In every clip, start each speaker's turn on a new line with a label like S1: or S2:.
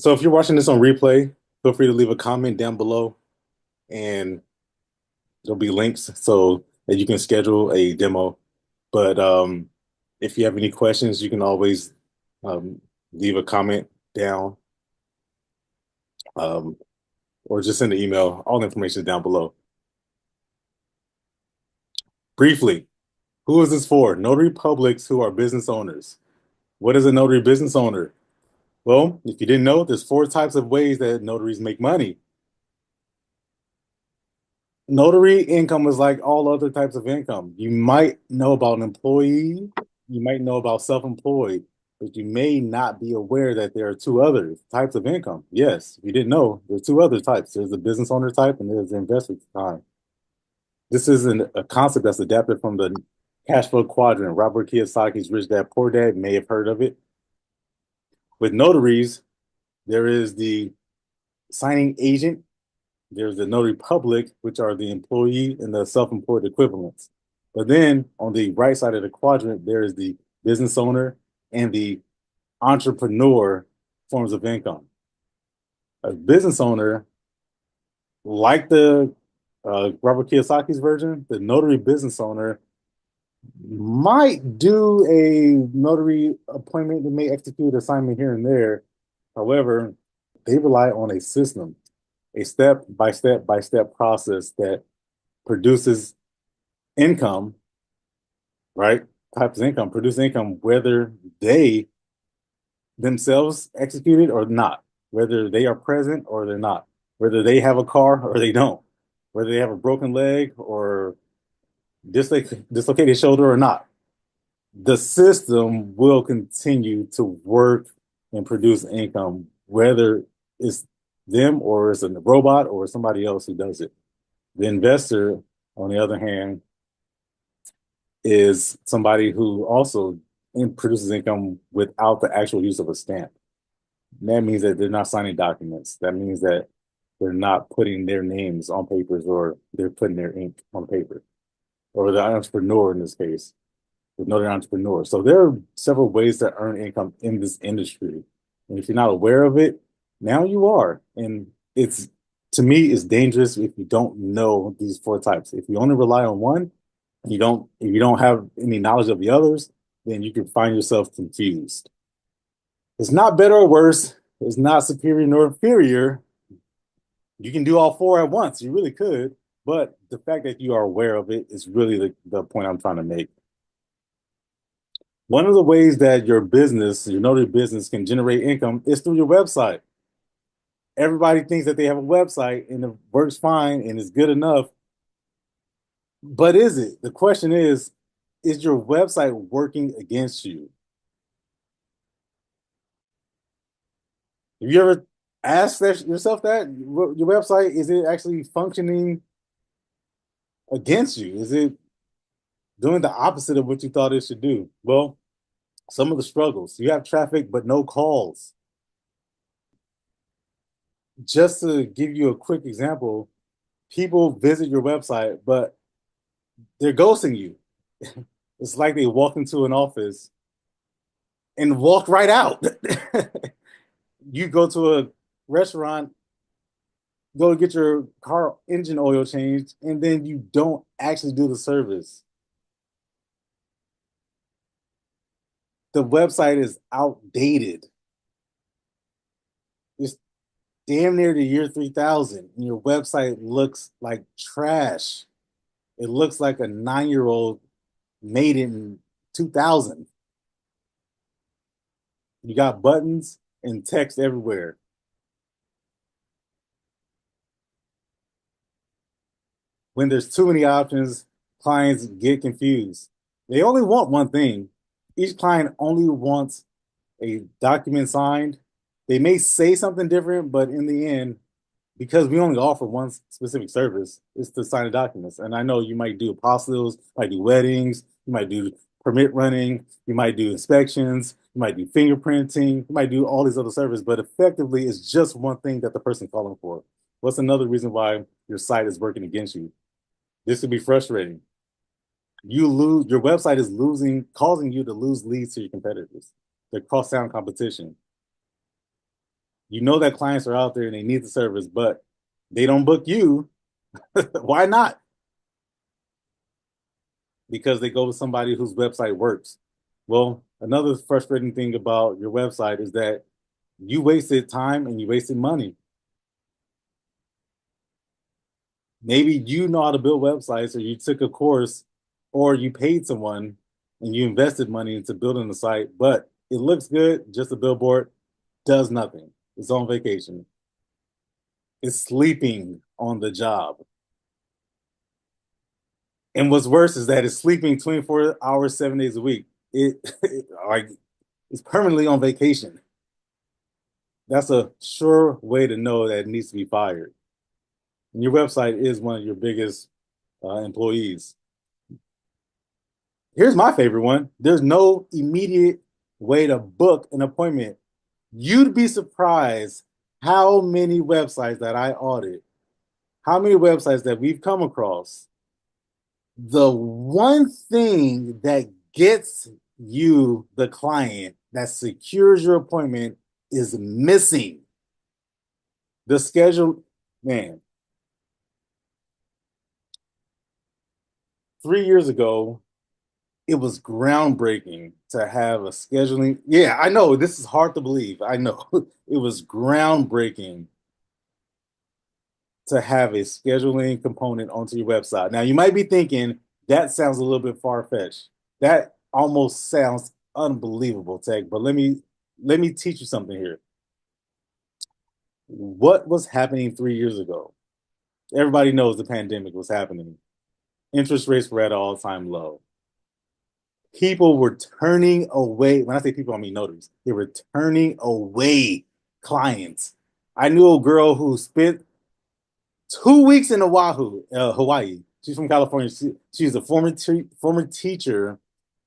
S1: So if you're watching this on replay, feel free to leave a comment down below and there'll be links so that you can schedule a demo. But if you have any questions, you can always um, leave a comment down um, or just send an email. All the information is down below. Briefly, who is this for? Notary publics who are business owners. What is a notary business owner? Well, if you didn't know, there's four types of ways that notaries make money. Notary income is like all other types of income. You might know about an employee, you might know about self-employed, but you may not be aware that there are two other types of income. Yes, if you didn't know, there's two other types. There's the business owner type and there's the investor type. This is a concept that's adapted from the cash flow quadrant. Robert Kiyosaki's Rich Dad Poor Dad may have heard of it. With notaries, there is the signing agent, there's the notary public, which are the employee and the self-employed equivalents. But then on the right side of the quadrant, there is the business owner and the entrepreneur forms of income. A business owner, like the Robert Kiyosaki's version, the notary business owner might do a notary appointment. They may execute assignment here and there. However, they rely on a system, a step by step by step process that produces income, right? Types of income, produce income, whether they themselves execute it or not, whether they are present or they're not, whether they have a car or they don't, whether they have a broken leg or dislocated shoulder or not. The system will continue to work and produce income, whether it's them or it's a robot or somebody else who does it. The investor, on the other hand, is somebody who also produces income without the actual use of a stamp. That means that they're not signing documents. That means that they're not putting their names on papers or they're putting their ink on paper. Or the entrepreneur in this case, another entrepreneur. So there are several ways to earn income in this industry. And if you're not aware of it, now you are. And it's to me, it's dangerous if you don't know these four types. If you only rely on one, if you don't have any knowledge of the others, then you can find yourself confused. It's not better or worse. It's not superior nor inferior. You can do all four at once. You really could. But the fact that you are aware of it is really the point I'm trying to make. One of the ways that your business, your notary business, can generate income is through your website. Everybody thinks that they have a website and it works fine and is good enough. But is it? The question is your website working against you? Have you ever asked yourself that? Your website, is it actually functioning against you? Is it doing the opposite of what you thought it should do? Well, some of the struggles. You have traffic, but no calls. Just to give you a quick example, people visit your website, but they're ghosting you. It's like they walk into an office and walk right out. You go to a restaurant, go get your car engine oil changed, and then you don't actually do the service. The website is outdated. It's damn near the year 3000, and your website looks like trash. It looks like a 9-year old made in 2000. You got buttons and text everywhere. When there's too many options, clients get confused. They only want one thing. Each client only wants a document signed. They may say something different, but in the end, because we only offer one specific service, is to sign the documents. And I know you might do apostles, might do weddings, you might do permit running, you might do inspections, you might do fingerprinting, you might do all these other services, but effectively it's just one thing that the person's calling for. What's another reason why your site is working against you? This could be frustrating. You lose your website is losing, causing you to lose leads to your competitors. The cross town competition. You know that clients are out there and they need the service, but they don't book you. Why not? Because they go with somebody whose website works. Well, another frustrating thing about your website is that you wasted time and you wasted money. Maybe you know how to build websites, or you took a course, or you paid someone and you invested money into building the site, but it looks good, just a billboard, does nothing. It's on vacation. It's sleeping on the job. And what's worse is that it's sleeping 24 hours, 7 days a week. It like it's permanently on vacation. That's a sure way to know that it needs to be fired. And your website is one of your biggest employees. Here's my favorite one. There's no immediate way to book an appointment. You'd be surprised how many websites that I audit, how many websites that we've come across. The one thing that gets you, the client, that secures your appointment is missing. The schedule, man, 3 years ago, it was groundbreaking to have a scheduling. Yeah, I know this is hard to believe. I know it was groundbreaking to have a scheduling component onto your website. Now, you might be thinking that sounds a little bit far fetched. That almost sounds unbelievable, Tech. But let me teach you something here. What was happening 3 years ago? Everybody knows the pandemic was happening. Interest rates were at an all-time low. People were turning away. When I say people, I mean notaries. They were turning away clients. I knew a girl who spent 2 weeks in Oahu, Hawaii. She's from California. She's a former teacher.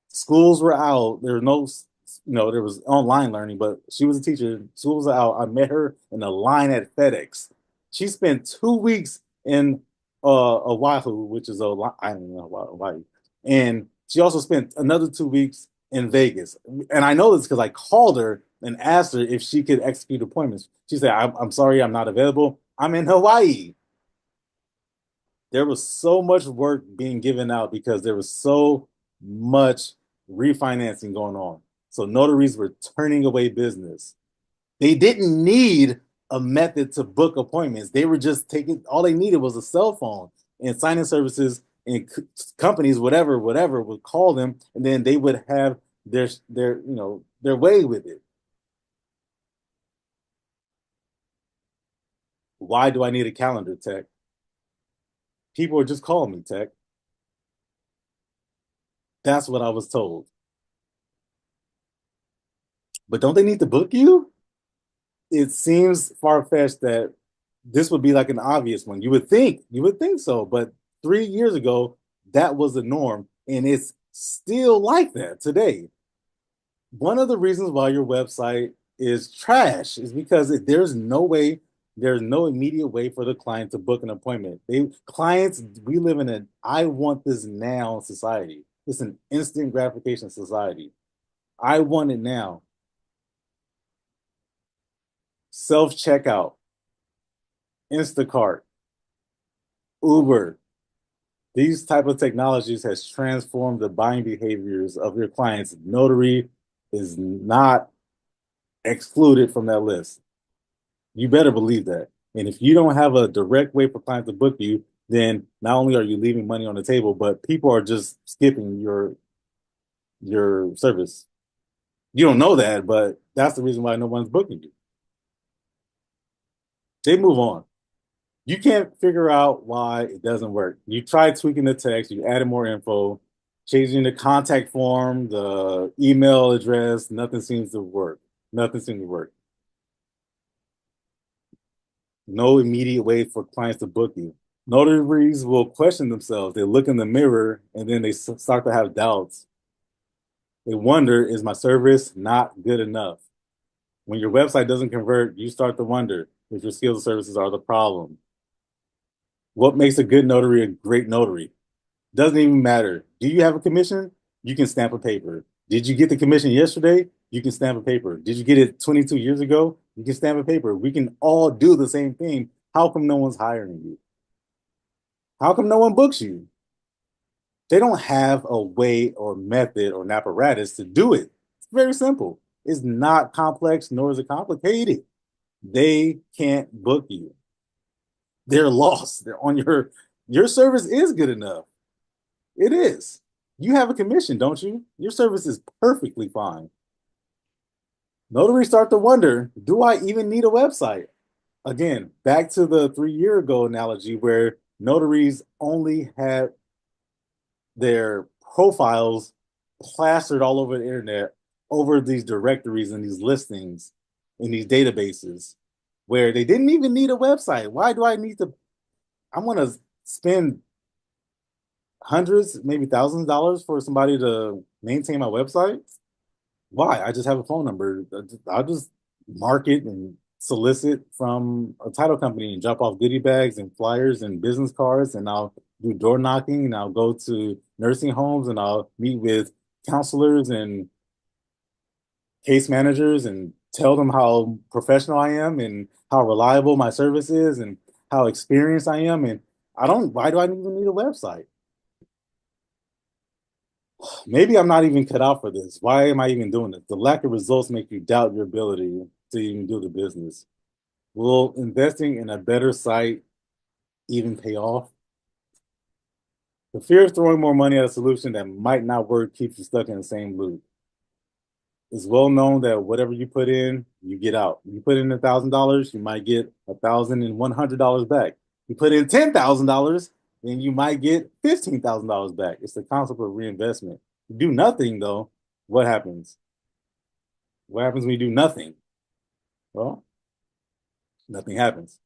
S1: Schools were out. There was no, there was online learning, but she was a teacher. Schools were out. I met her in a line at FedEx. She spent 2 weeks in Oahu, which is I don't know Hawaii, and she also spent another 2 weeks in Vegas. And I know this because I called her and asked her if she could execute appointments. She said, I'm sorry, I'm not available. I'm in Hawaii. There was so much work being given out because there was so much refinancing going on. So notaries were turning away business. They didn't need a method to book appointments. They were just all they needed was a cell phone, and signing services and companies, whatever, would call them, and then they would have their way with it. Why do I need a calendar, Tech? People are just calling me, Tech. That's what I was told. But don't they need to book you? It seems far-fetched that this would be like an obvious one. You would think so, but 3 years ago, that was the norm, and it's still like that today. One of the reasons why your website is trash is because there's no immediate way for the client to book an appointment. We live in an I want this now society. It's an instant gratification society. I want it now. Self-checkout, Instacart, Uber. These type of technologies has transformed the buying behaviors of your clients. Notary is not excluded from that list. You better believe that. And if you don't have a direct way for clients to book you, then not only are you leaving money on the table, but people are just skipping your service. You don't know that, but that's the reason why no one's booking you. They move on. You can't figure out why it doesn't work. You try tweaking the text, you added more info, changing the contact form, the email address, nothing seems to work. Nothing seems to work. No immediate way for clients to book you. Notaries will question themselves. They look in the mirror and then they start to have doubts. They wonder, is my service not good enough? When your website doesn't convert, you start to wonder if your skills and services are the problem. What makes a good notary a great notary? Doesn't even matter. Do you have a commission? You can stamp a paper. Did you get the commission yesterday? You can stamp a paper. Did you get it 22 years ago? You can stamp a paper. We can all do the same thing. How come no one's hiring you? How come no one books you? They don't have a way or method or an apparatus to do it. It's very simple. It's not complex nor is it complicated. They can't book you. They're lost. They're on your service is good enough. It is. You have a commission, don't you? Your service is perfectly fine. Notaries start to wonder, do I even need a website? Again, back to the 3 year ago analogy where notaries only had their profiles plastered all over the internet, over these directories and these listings in these databases where they didn't even need a website. Why do I need to? I'm going to spend hundreds, maybe thousands of dollars for somebody to maintain my website. Why? I just have a phone number. I'll just market and solicit from a title company and drop off goodie bags and flyers and business cards, and I'll do door knocking and I'll go to nursing homes and I'll meet with counselors and case managers and tell them how professional I am and how reliable my service is and how experienced I am. And why do I even need a website? Maybe I'm not even cut out for this. Why am I even doing this? The lack of results make you doubt your ability to even do the business. Will investing in a better site even pay off? The fear of throwing more money at a solution that might not work keeps you stuck in the same loop. It's well known that whatever you put in, you get out. You put in $1,000, you might get $1,100 back. You put in $10,000, then you might get $15,000 back. It's the concept of reinvestment. You do nothing though, what happens? What happens when you do nothing? Well, nothing happens.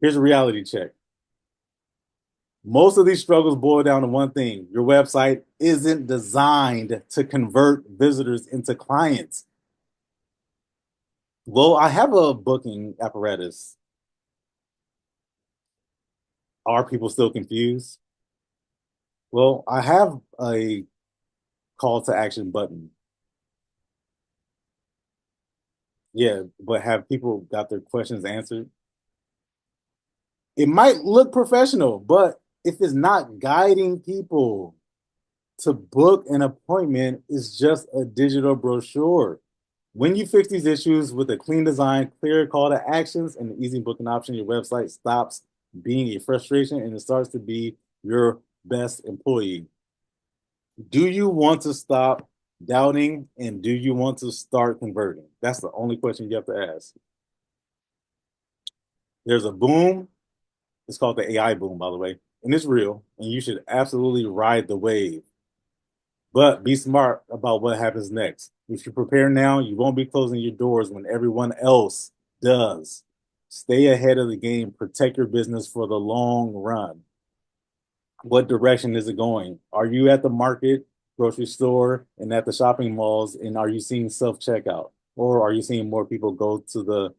S1: Here's a reality check. Most of these struggles boil down to one thing. Your website isn't designed to convert visitors into clients. Well, I have a booking apparatus. Are people still confused? Well, I have a call to action button. Yeah, but have people got their questions answered? It might look professional, but if it's not guiding people to book an appointment, it's just a digital brochure. When you fix these issues with a clean design, clear call to actions, and an easy booking option, your website stops being a frustration and it starts to be your best employee. Do you want to stop doubting and do you want to start converting? That's the only question you have to ask. There's a boom. It's called the AI boom, by the way, and it's real. And you should absolutely ride the wave. But be smart about what happens next. If you prepare now, you won't be closing your doors when everyone else does. Stay ahead of the game. Protect your business for the long run. What direction is it going? Are you at the market, grocery store, and at the shopping malls, and are you seeing self checkout? Or are you seeing more people go to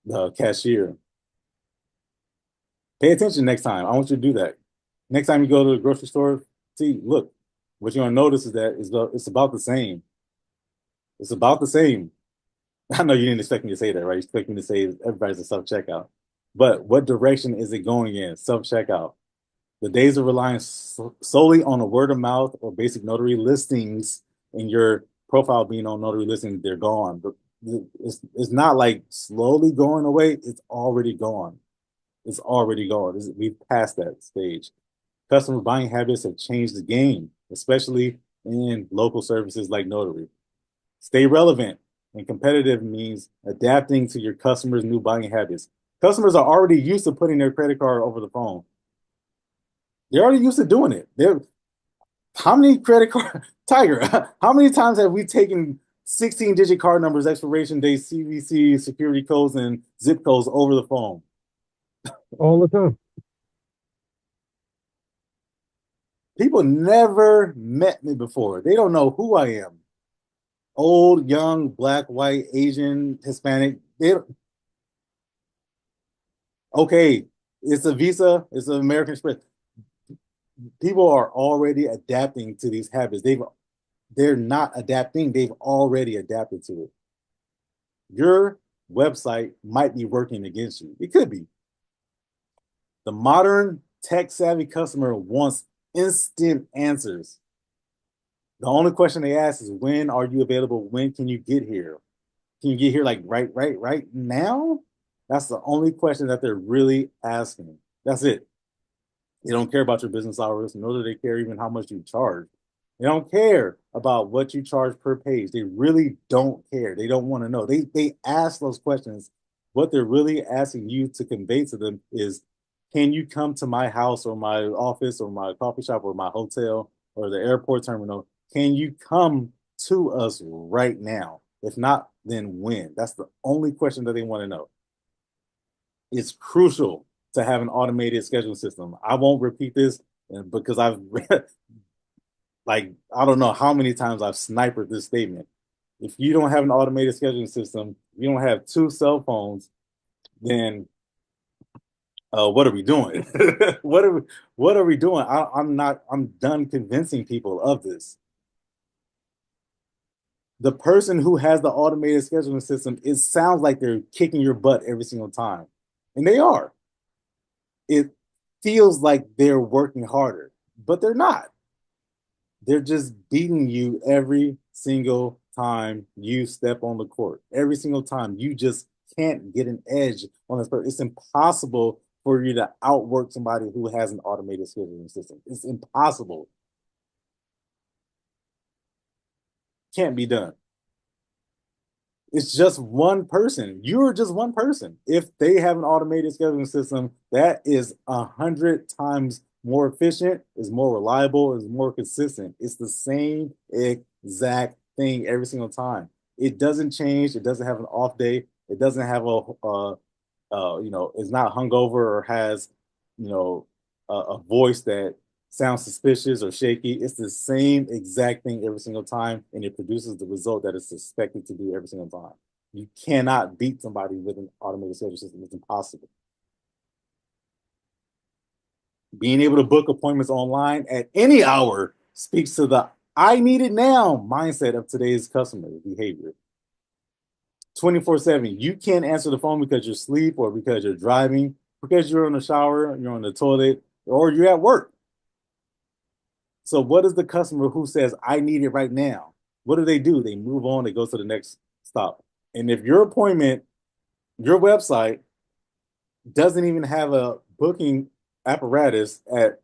S1: the cashier? Pay attention next time. I want you to do that. Next time you go to the grocery store, see, look, what you're gonna notice is that it's about the same. It's about the same. I know you didn't expect me to say that, right? You expect me to say everybody's a self checkout. But what direction is it going in? Self checkout. The days of relying solely on a word of mouth or basic notary listings and your profile being on notary listings, they're gone. But it's not like slowly going away. It's already gone. It's already gone. We've passed that stage. Customer buying habits have changed the game, especially in local services like Notary. Stay relevant and competitive means adapting to your customers' new buying habits. Customers are already used to putting their credit card over the phone. They're already used to doing it. How many credit card Tiger? How many times have we taken 16-digit card numbers, expiration dates, CVC, security codes, and zip codes over the phone?
S2: All the time.
S1: People never met me before. They don't know who I am. Old, young, black, white, Asian, Hispanic. Okay, it's a Visa, it's an American Express. People are already adapting to these habits. They're not adapting, they've already adapted to it. Your website might be working against you. It could be. The modern tech-savvy customer wants instant answers. The only question they ask is, when are you available? When can you get here? Can you get here like right now? That's the only question that they're really asking. That's it. They don't care about your business hours, nor do they care even how much you charge. They don't care about what you charge per page. They really don't care. They don't want to know. They ask those questions. What they're really asking you to convey to them is, can you come to my house or my office or my coffee shop or my hotel or the airport terminal? Can you come to us right now? If not, then when? That's the only question that they want to know. It's crucial to have an automated scheduling system. I won't repeat this because I've read, like, I don't know how many times I've sniped this statement. If you don't have an automated scheduling system, you don't have two cell phones, then what are we doing? What are we doing? I'm done convincing people of this. The person who has the automated scheduling system, it sounds like they're kicking your butt every single time. And they are. It feels like they're working harder, but they're not. They're just beating you every single time you step on the court. Every single time you just can't get an edge on this person. It's impossible for you to outwork somebody who has an automated scheduling system. It's impossible. Can't be done. It's just one person. You're just one person. If they have an automated scheduling system, that is 100 times more efficient, is more reliable, is more consistent. It's the same exact thing every single time. It doesn't change. It doesn't have an off day. It doesn't have is not hungover or has, a voice that sounds suspicious or shaky. It's the same exact thing every single time, and it produces the result that it's expected to do every single time. You cannot beat somebody with an automated schedule system. It's impossible. Being able to book appointments online at any hour speaks to the I need it now mindset of today's customer behavior. 24/7. You can't answer the phone because you're asleep or because you're driving, because you're in the shower, you're on the toilet, or you're at work. So what is the customer who says, I need it right now? What do? They move on, they go to the next stop. And if your appointment, your website doesn't even have a booking apparatus at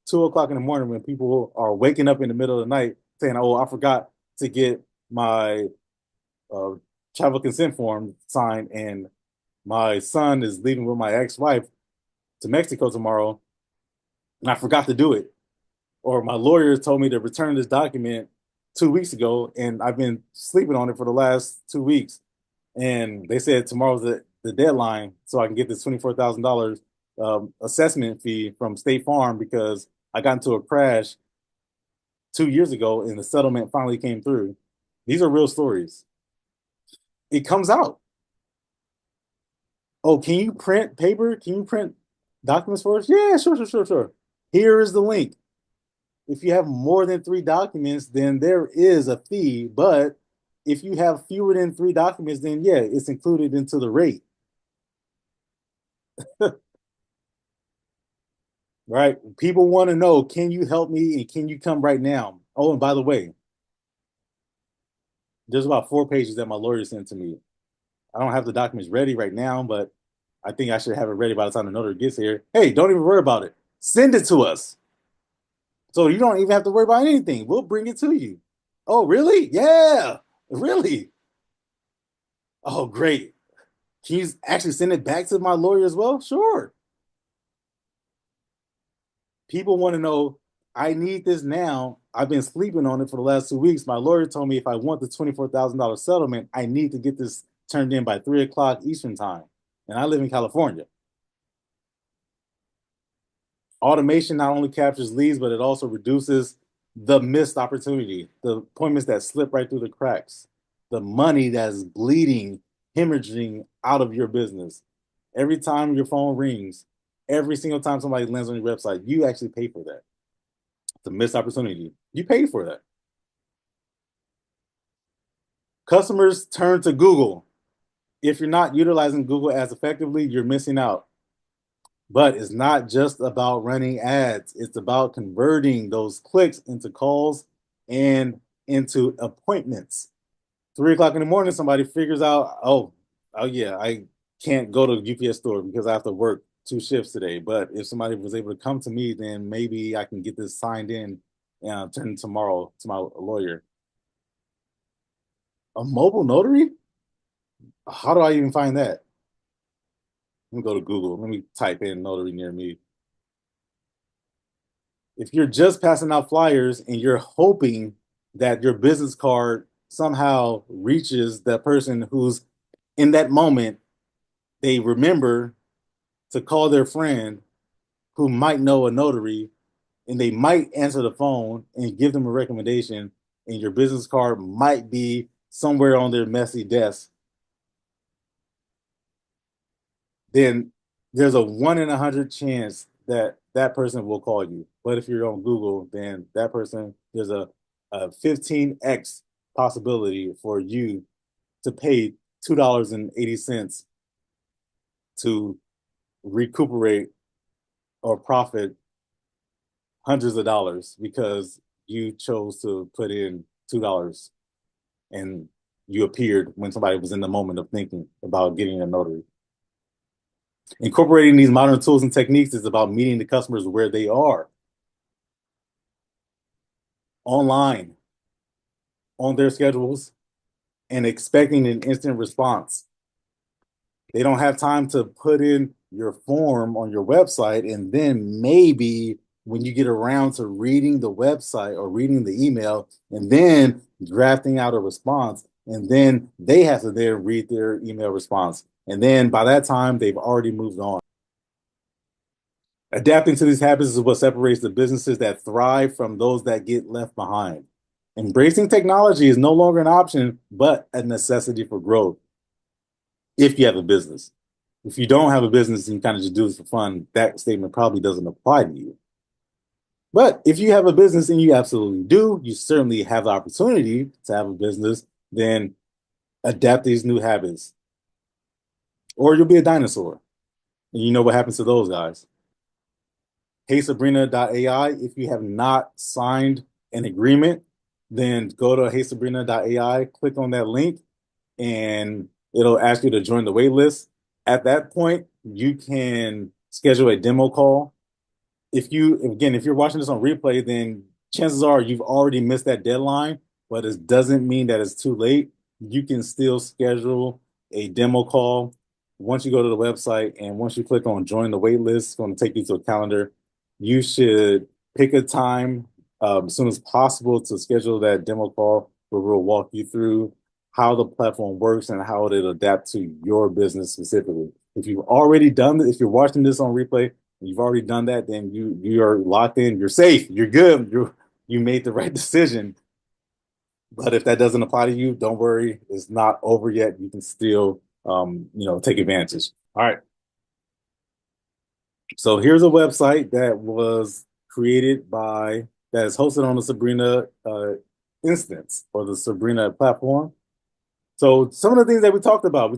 S1: 2 o'clock in the morning when people are waking up in the middle of the night saying, oh, I forgot to get my uh, travel consent form signed, and my son is leaving with my ex-wife to Mexico tomorrow, and I forgot to do it. Or my lawyer told me to return this document 2 weeks ago, and I've been sleeping on it for the last 2 weeks. And they said tomorrow's the deadline, so I can get this $24,000 assessment fee from State Farm because I got into a crash 2 years ago, and the settlement finally came through. These are real stories. It comes out. Oh, can you print paper? Can you print documents for us? Yeah, sure. Here is the link. If you have more than 3 documents, then there is a fee. But if you have fewer than 3 documents, then yeah, it's included into the rate. Right? People want to know, can you help me and can you come right now? Oh, and by the way, there's about 4 pages that my lawyer sent to me. I don't have the documents ready right now, but I think I should have it ready by the time the notary gets here. Hey, don't even worry about it. Send it to us. So you don't even have to worry about anything. We'll bring it to you. Oh, really? Yeah, really. Oh, great. Can you actually send it back to my lawyer as well? Sure. People want to know, I need this now. I've been sleeping on it for the last 2 weeks. My lawyer told me if I want the $24,000 settlement, I need to get this turned in by 3 o'clock Eastern time. And I live in California. Automation not only captures leads, but it also reduces the missed opportunity, the appointments that slip right through the cracks, the money that's bleeding, hemorrhaging out of your business. Every time your phone rings, every single time somebody lands on your website, you actually pay for that. It's a missed opportunity. You pay for that. Customers turn to Google. if you're not utilizing Google as effectively, you're missing out. But it's not just about running ads. It's about converting those clicks into calls and into appointments. 3 o'clock in the morning, somebody figures out, oh yeah, I can't go to the UPS store because I have to work 2 shifts today. But if somebody was able to come to me, then maybe I can get this signed in and turn tomorrow to my lawyer. A mobile notary? How do I even find that? Let me go to Google. Let me type in notary near me. If you're just passing out flyers and you're hoping that your business card somehow reaches that person who's in that moment, they remember to call their friend who might know a notary and they might answer the phone and give them a recommendation, and your business card might be somewhere on their messy desk, then there's a 1 in 100 chance that that person will call you. But if you're on Google, then that person, there's a 15x possibility for you to pay $2.80 to recuperate or profit hundreds of dollars because you chose to put in $2 and you appeared when somebody was in the moment of thinking about getting a notary. Incorporating these modern tools and techniques is about meeting the customers where they are, online, on their schedules, and expecting an instant response. They don't have time to put in your form on your website, and then maybe when you get around to reading the website or reading the email and then drafting out a response, and then they have to then read their email response. And then by that time, they've already moved on. Adapting to these habits is what separates the businesses that thrive from those that get left behind. Embracing technology is no longer an option, but a necessity for growth if you have a business. If you don't have a business and you kind of just do this for fun, that statement probably doesn't apply to you. But if you have a business, and you absolutely do, you certainly have the opportunity to have a business, then adapt these new habits. Or you'll be a dinosaur. And you know what happens to those guys. HeySabrina.ai. If you have not signed an agreement, then go to HeySabrina.ai, click on that link, and it'll ask you to join the wait list. At that point, you can schedule a demo call. If you're watching this on replay, then chances are you've already missed that deadline, but it doesn't mean that it's too late. You can still schedule a demo call once you go to the website, and once you click on join the wait list, it's going to take you to a calendar. You should pick a time as soon as possible to schedule that demo call where we'll walk you through how the platform works and how it'll adapt to your business specifically. If you've already done it, if you're watching this on replay, you've already done that, then you are locked in, you're safe, you're good, you made the right decision. But if that doesn't apply to you, don't worry, it's not over yet. You can still take advantage. All right. So here's a website that was created that is hosted on the Sabrina instance or the Sabrina platform. So some of the things that we talked about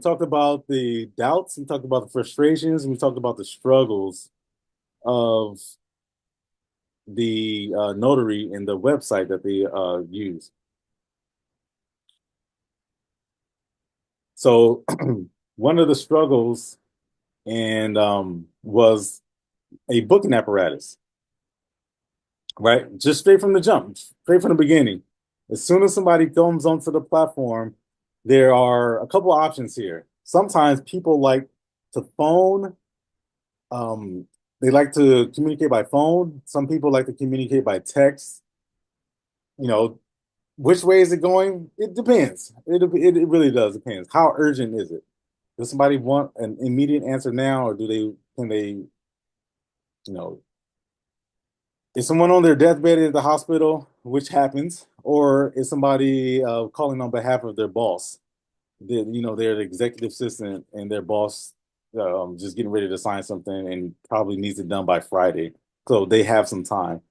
S1: the doubts, we talked about the frustrations, and we talked about the struggles of the notary and the website that they use. So one of the struggles was a booking apparatus, right? Just straight from the jump, straight from the beginning. As soon as somebody comes onto the platform, there are a couple of options here. Sometimes people like to phone. They like to communicate by phone. Some people like to communicate by text. Which way is it going? It depends. It really does depend. How urgent is it? Does somebody want an immediate answer now, or can they, is someone on their deathbed at the hospital, which happens, or is somebody calling on behalf of their boss? They're the executive assistant and their boss just getting ready to sign something and probably needs it done by Friday. So they have some time.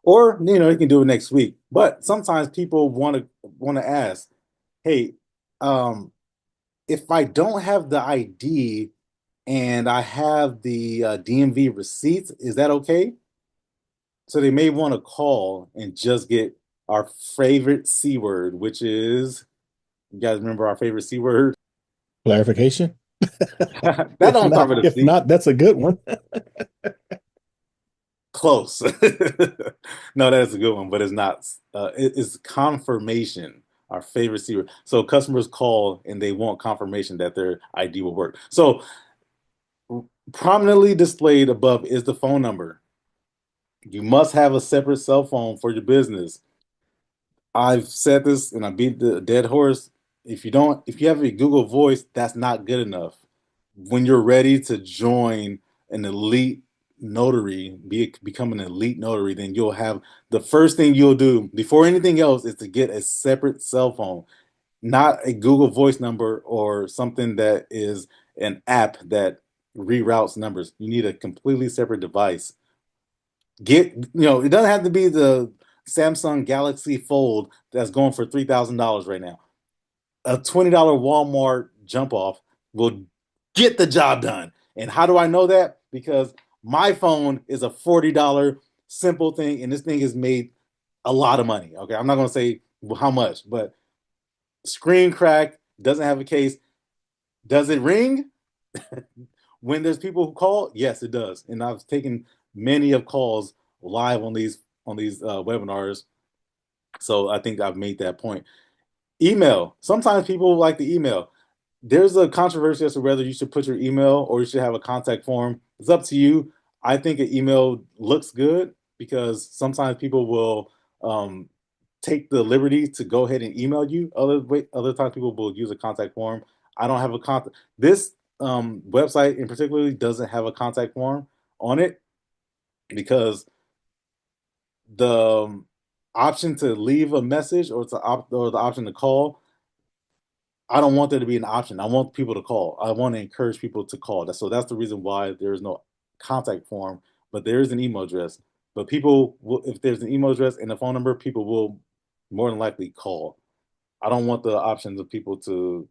S1: Or, you can do it next week. But sometimes people want to ask, hey, if I don't have the ID and I have the DMV receipts, is that okay? So they may want to call and just get our favorite C word, which is, you guys remember our favorite C word?
S3: Clarification?
S1: That
S3: If
S1: don't start
S3: not,
S1: with a
S3: if
S1: C.
S3: not, that's a good one.
S1: Close. No, that's a good one, but it's not. It's confirmation, our favorite C word. So customers call and they want confirmation that their ID will work. So prominently displayed above is the phone number. You must have a separate cell phone for your business. I've said this and I beat the dead horse. If you have a Google Voice, that's not good enough. When you're ready to join an elite notary, become an elite notary, then you'll have the first thing you'll do before anything else is to get a separate cell phone, not a Google Voice number or something that is an app that reroutes numbers. You need a completely separate device. It doesn't have to be the Samsung Galaxy Fold that's going for $3,000 right now. A $20 Walmart jump off will get the job done. And how do I know that? Because my phone is a $40 simple thing, and this thing has made a lot of money. Okay, I'm not going to say how much, but screen crack, doesn't have a case. Does it ring when there's people who call? Yes, it does. And I've taken many of calls live on these webinars. So I think I've made that point. Email. Sometimes people like the email. There's a controversy as to whether you should put your email or you should have a contact form. It's up to you. I think an email looks good because sometimes people will take the liberty to go ahead and email you. Other times people will use a contact form. I don't have a contact. This website in particular doesn't have a contact form on it because the option to leave a message or the option to call, I don't want there to be an option. I want people to call. I want to encourage people to call. That's the reason why there is no contact form, but there is an email address. But if there's an email address and a phone number, people will more than likely call. I don't want the options of people to,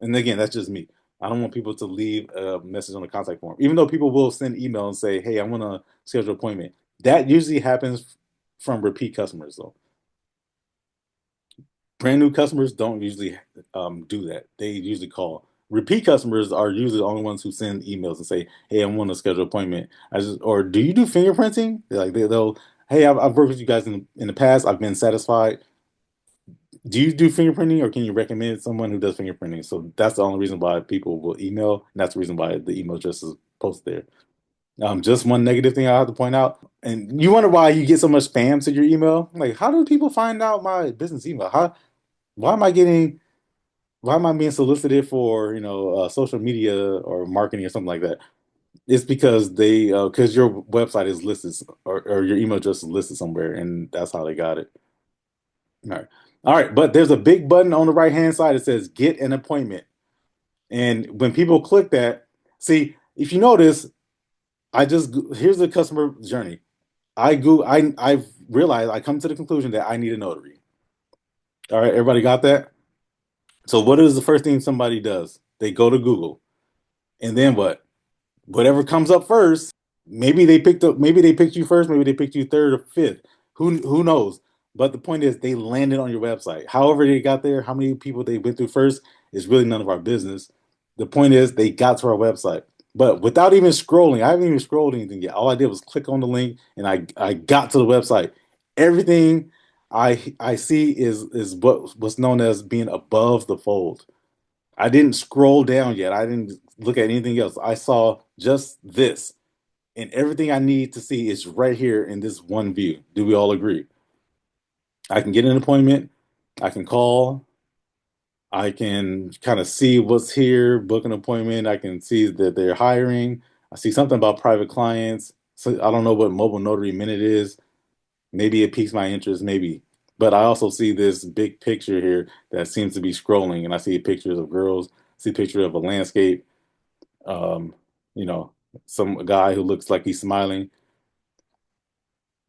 S1: and again, that's just me. I don't want people to leave a message on the contact form, even though people will send email and say, "Hey, I want to schedule an appointment." That usually happens from repeat customers, though. Brand new customers don't usually do that. They usually call. Repeat customers are usually the only ones who send emails and say, "Hey, I want to schedule an appointment." Or do you do fingerprinting? They'll, "Hey, I've worked with you guys in the past. I've been satisfied. Do you do fingerprinting, or can you recommend someone who does fingerprinting?" So that's the only reason why people will email, and that's the reason why the email address is posted there. Just one negative thing I have to point out, and you wonder why you get so much spam to your email. Like, how do people find out my business email? Why am I getting why am I being solicited for social media or marketing or something like that? It's because because your website is listed, or your email address is listed somewhere, and that's how they got it. All right, but there's a big button on the right hand side that says "Get an appointment," and when people click that, see, if you notice, here's the customer journey. I've realized, I come to the conclusion that I need a notary. All right, everybody got that? So what is the first thing somebody does? They go to Google. And then what? Whatever comes up first, maybe they picked you first, maybe they picked you third or fifth. Who knows? But the point is they landed on your website. However they got there, how many people they went through first is really none of our business. The point is they got to our website. But without even scrolling, I haven't even scrolled anything yet. All I did was click on the link and I got to the website. Everything I see is what's known as being above the fold. I didn't scroll down yet. I didn't look at anything else. I saw just this, and everything I need to see is right here in this one view. Do we all agree? I can get an appointment. I can call. I can kind of see what's here, book an appointment. I can see that they're hiring. I see something about private clients. So I don't know what mobile notary minute is. Maybe it piques my interest, maybe. But I also see this big picture here that seems to be scrolling, and I see pictures of girls, see a picture of a landscape, um, you know, some guy who looks like he's smiling.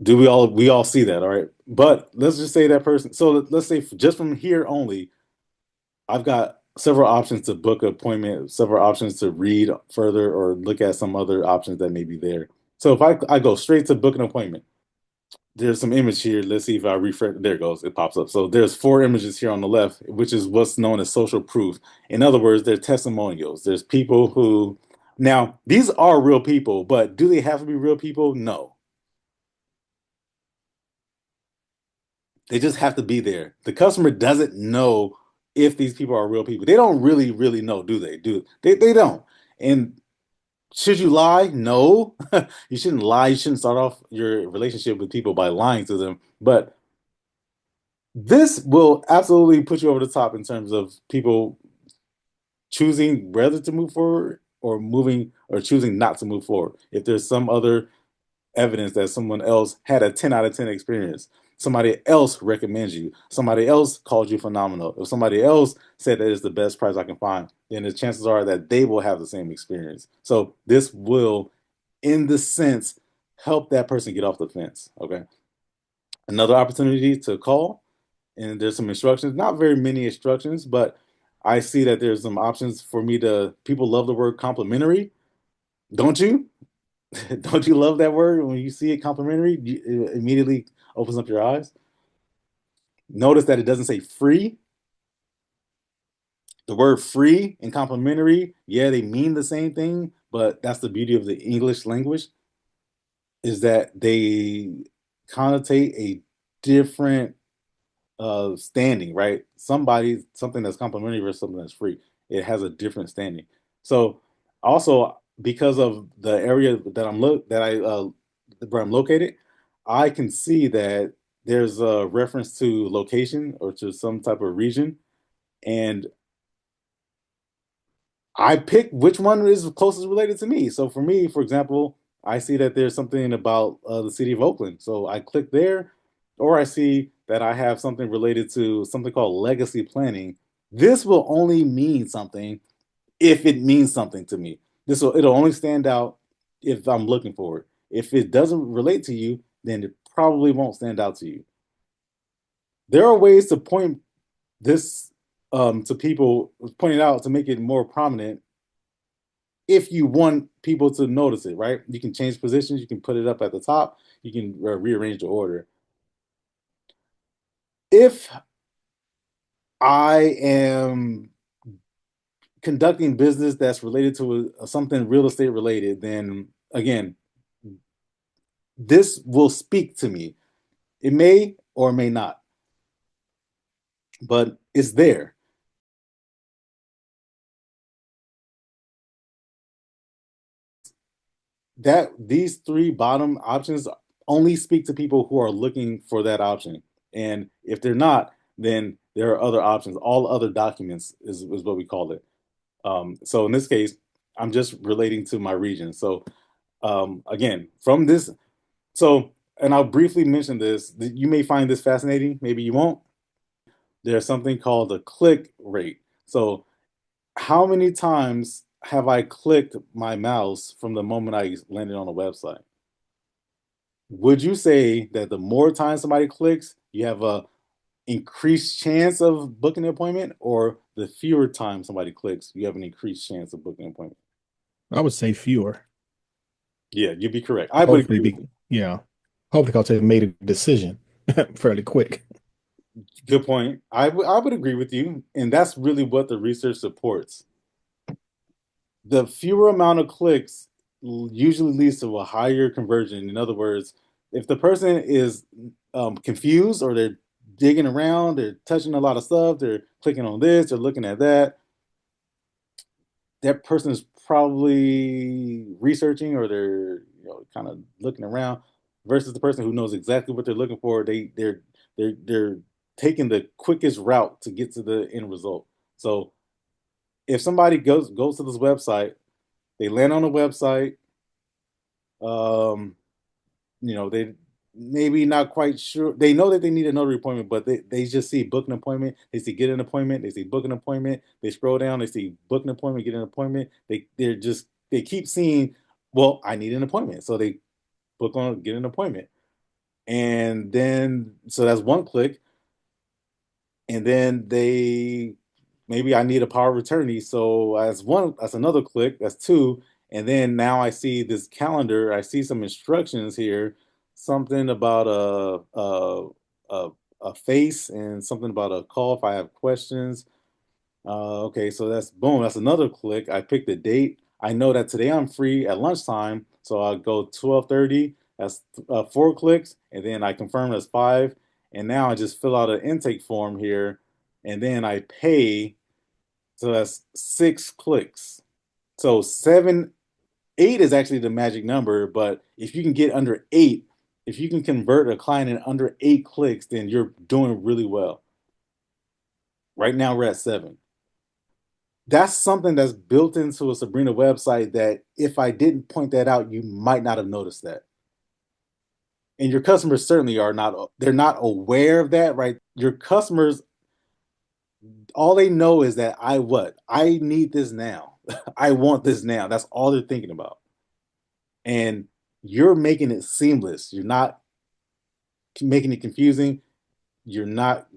S1: Do we all see that, all right? But let's just say that person. So let's say just from here only, I've got several options to book an appointment, several options to read further or look at some other options that may be there. So if I go straight to book an appointment, there's some image here. Let's see if I refresh. There it goes. It pops up. So there's 4 images here on the left, which is what's known as social proof. In other words, they're testimonials. There's people who, now these are real people, but do they have to be real people? No. They just have to be there. The customer doesn't know if these people are real people. They don't really know, do they? They don't. And should you lie? No. You shouldn't lie. You shouldn't start off your relationship with people by lying to them. But this will absolutely put you over the top in terms of people choosing whether to move forward or moving or choosing not to move forward. If there's some other evidence that someone else had a 10 out of 10 experience, somebody else recommends you, somebody else called you phenomenal, if somebody else said that it's the best price I can find, then the chances are that they will have the same experience. So this will, in the sense, help that person get off the fence. Okay. Another opportunity to call, and there's some instructions, not very many instructions, but I see that there's some options for me to, people love the word complimentary. Don't you? Don't you love that word? When you see it complimentary, it immediately opens up your eyes. Notice that it doesn't say free. The word free and complimentary, yeah, they mean the same thing, but that's the beauty of the English language, is that they connotate a different standing, right? Something that's complimentary versus something that's free. It has a different standing. So also because of the area that where I'm located, I can see that there's a reference to location or to some type of region, and I pick which one is closest related to me. So for me, for example, I see that there's something about the city of Oakland. So I click there, or I see that I have something related to something called legacy planning. This will only mean something if it means something to me. It'll only stand out if I'm looking for it. If it doesn't relate to you, then it probably won't stand out to you. There are ways to point this to people, point it out to make it more prominent if you want people to notice it, right? You can change positions, you can put it up at the top, you can rearrange the order. If I am conducting business that's related to something real estate related, then again, this will speak to me. It may or may not, but it's there. That these three bottom options only speak to people who are looking for that option. And if they're not, then there are other options. All other documents is what we call it. So in this case, I'm just relating to my region. So again, from this, so, and I'll briefly mention this. You may find this fascinating, maybe you won't. There's something called a click rate. So how many times have I clicked my mouse from the moment I landed on a website? Would you say that the more times somebody clicks, you have a increased chance of booking an appointment, or the fewer times somebody clicks, you have an increased chance of booking an appointment?
S3: I would say fewer.
S1: Yeah, you'd be correct. I would
S3: Hopefully,
S1: agree with you.
S3: yeah. Hopefully, because they made a decision fairly quick.
S1: Good point. I would agree with you, and that's really what the research supports. The fewer amount of clicks usually leads to a higher conversion. In other words, if the person is confused or they're digging around, they're touching a lot of stuff, they're clicking on this, they're looking at that, that person is probably researching or they're kind of looking around versus the person who knows exactly what they're looking for. They're taking the quickest route to get to the end result. So if somebody goes to this website, they land on the website, um, they maybe not quite sure. They know that they need a notary appointment, but they just see book an appointment. They see get an appointment. They see book an appointment. They scroll down. They see book an appointment, get an appointment. They keep seeing, well, I need an appointment. So they book on, get an appointment. And then, so that's one click. And then they maybe I need a power of attorney. So that's another click, that's two. And then now I see this calendar, I see some instructions here, something about a, a face and something about a call if I have questions. Okay, so that's boom, that's another click. I pick the date. I know that today I'm free at lunchtime, so I'll go 12:30. That's four clicks, and then I confirm as five. And now I just fill out an intake form here, and then I pay. So that's six clicks. So seven, eight is actually the magic number. But if you can get under eight, if you can convert a client in under 8 clicks, then you're doing really well. Right now we're at seven. That's something that's built into a Sabrina website that if I didn't point that out, you might not have noticed that. And your customers certainly are not, they're not aware of that, right? Your customers, all they know is that I need this now. I want this now. That's all they're thinking about. And you're making it seamless. You're not making it confusing. You're not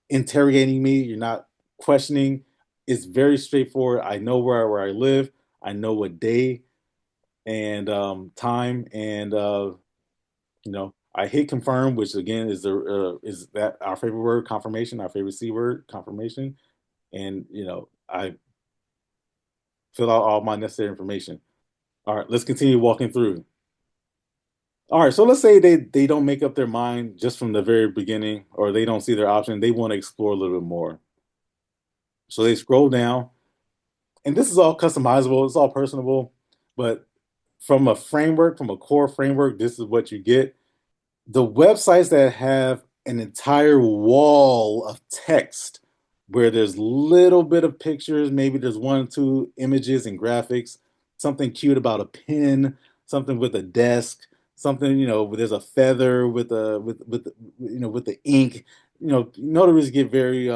S1: interrogating me. You're not questioning. It's very straightforward. I know where I live. I know what day and time, and I hit confirm, which again is that our favorite word, confirmation, our favorite C word, confirmation, and I fill out all my necessary information. All right, let's continue walking through. All right, so let's say they don't make up their mind just from the very beginning, or they don't see their option. They want to explore a little bit more. So they scroll down, and this is all customizable. It's all personable, but from a framework, from a core framework, this is what you get. The websites that have an entire wall of text where there's little bit of pictures, maybe there's one or two images and graphics, something cute about a pen, something with a desk, something, there's a feather with with the ink. Notaries get very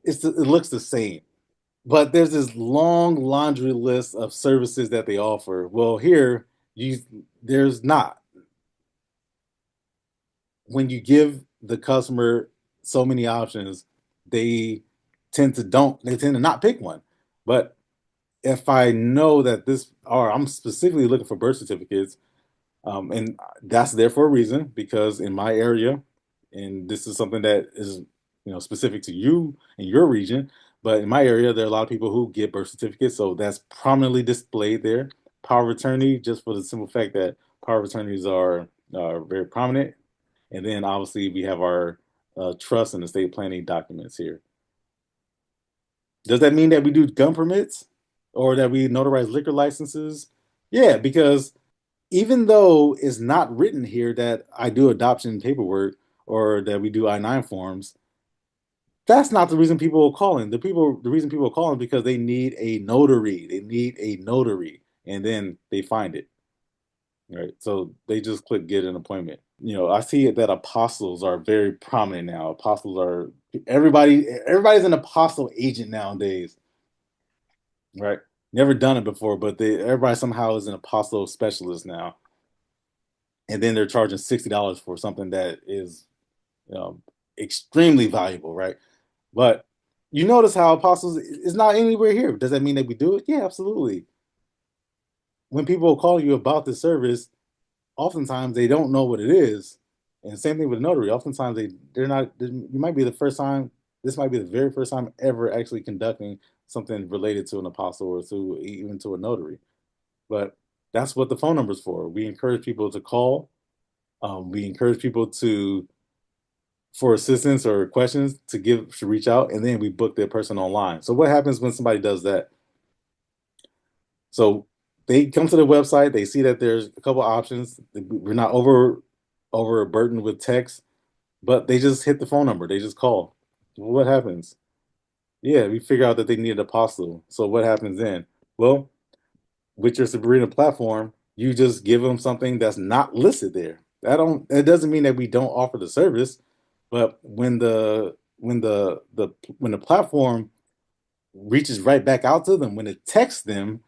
S1: it looks the same. But there's this long laundry list of services that they offer. Well, here you there's not. When you give the customer so many options, they they tend to not pick one. But if I know that or I'm specifically looking for birth certificates, and that's there for a reason, because in my area, and this is something that is specific to you and your region, but in my area, there are a lot of people who get birth certificates, so that's prominently displayed there. Power of attorney, just for the simple fact that power of attorneys are very prominent, and then obviously we have our trust and estate planning documents here. Does that mean that we do gun permits or that we notarize liquor licenses? Yeah, because even though it's not written here that I do adoption paperwork or that we do I-9 forms, that's not the reason people are calling. The reason people are calling because they need a notary. They need a notary, and then they find it. Right. So they just click get an appointment. I see that apostles are very prominent now. Apostles are everybody's an apostle agent nowadays. Right. Never done it before, but everybody somehow is an apostle specialist now. And then they're charging $60 for something that is extremely valuable, right? But you notice how apostles is not anywhere here. Does that mean that we do it? Yeah, absolutely. When people call you about this service, oftentimes they don't know what it is. And same thing with notary. Oftentimes they're not. You might be the first time. This might be the very first time ever actually conducting something related to an apostle or to even to a notary. But that's what the phone number is for. We encourage people to call. We encourage people for assistance or questions to reach out, and then we book their person online. So what happens when somebody does that? So they come to the website, they see that there's a couple options. We're not overburdened with text, but they just hit the phone number. They just call. What happens? Yeah, we figure out that they need an apostle. So what happens then? Well, with your Sabrina platform, you just give them something that's not listed there. That doesn't mean that we don't offer the service, but when the platform reaches right back out to them, when it texts them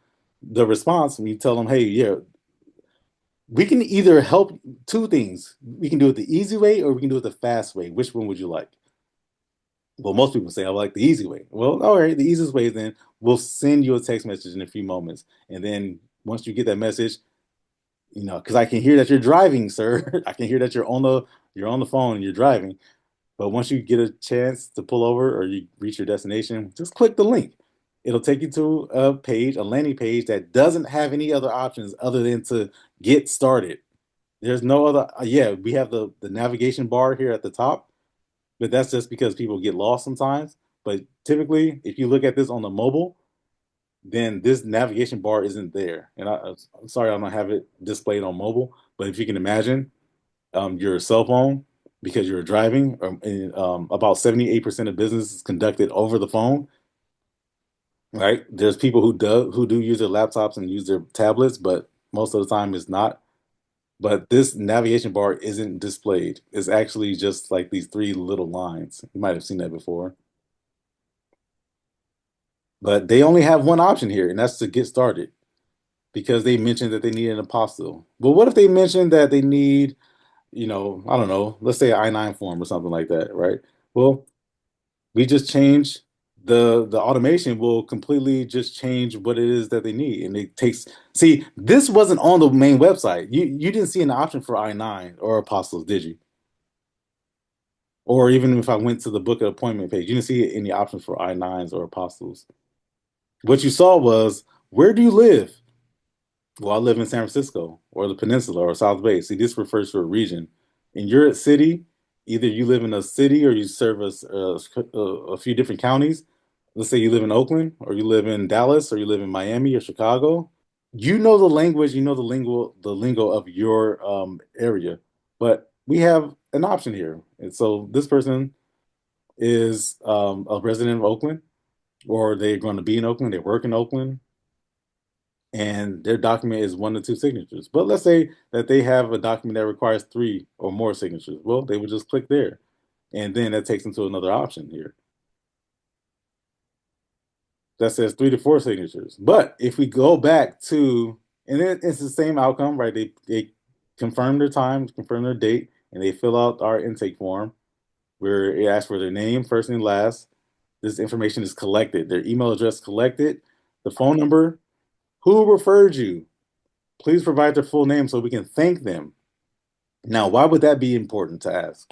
S1: the response, when you tell them, hey, yeah, we can either help two things. We can do it the easy way or we can do it the fast way. Which one would you like? Well, most people say I like the easy way. Well, all right, the easiest way is then we'll send you a text message in a few moments. And then once you get that message, because I can hear that you're driving, sir. I can hear that you're on the phone and you're driving. But once you get a chance to pull over or you reach your destination, just click the link. It'll take you to a page, a landing page that doesn't have any other options other than to get started. There's no other. Yeah, we have the navigation bar here at the top, but that's just because people get lost sometimes. But typically, if you look at this on the mobile, then this navigation bar isn't there. And I'm sorry I don't have it displayed on mobile, but if you can imagine, your cell phone because you're driving. About 78% of business is conducted over the phone, right? There's people who do use their laptops and use their tablets, but most of the time it's not. But this navigation bar isn't displayed. It's actually just like these three little lines. You might have seen that before. But they only have one option here, and that's to get started because they mentioned that they need an apostille. But what if they mentioned that they need, I don't know, let's say an I-9 form or something like that, right? Well, we just change the automation will completely just change what it is that they need. And it takes, see, this wasn't on the main website. You didn't see an option for I-9 or apostles, did you? Or even if I went to the book of appointment page, you didn't see any options for I-9s or apostles. What you saw was, where do you live? Well, I live in San Francisco or the Peninsula or South Bay. See, this refers to a region. In your city, either you live in a city or you serve a few different counties. Let's say you live in Oakland or you live in Dallas or you live in Miami or Chicago. You know the language, you know the lingo of your area. But we have an option here. And so this person is a resident of Oakland, or they're going to be in Oakland, they work in Oakland, and their document is 1 to 2 signatures. But let's say that they have a document that requires 3 or more signatures. Well, they would just click there. And then that takes them to another option here that says 3 to 4 signatures. But if we go back to, and then it's the same outcome, right? They confirm their time, confirm their date, and they fill out our intake form where it asks for their name, first and last. This information is collected, their email address collected, the phone number, who referred you. Please provide their full name so we can thank them. Now, why would that be important to ask?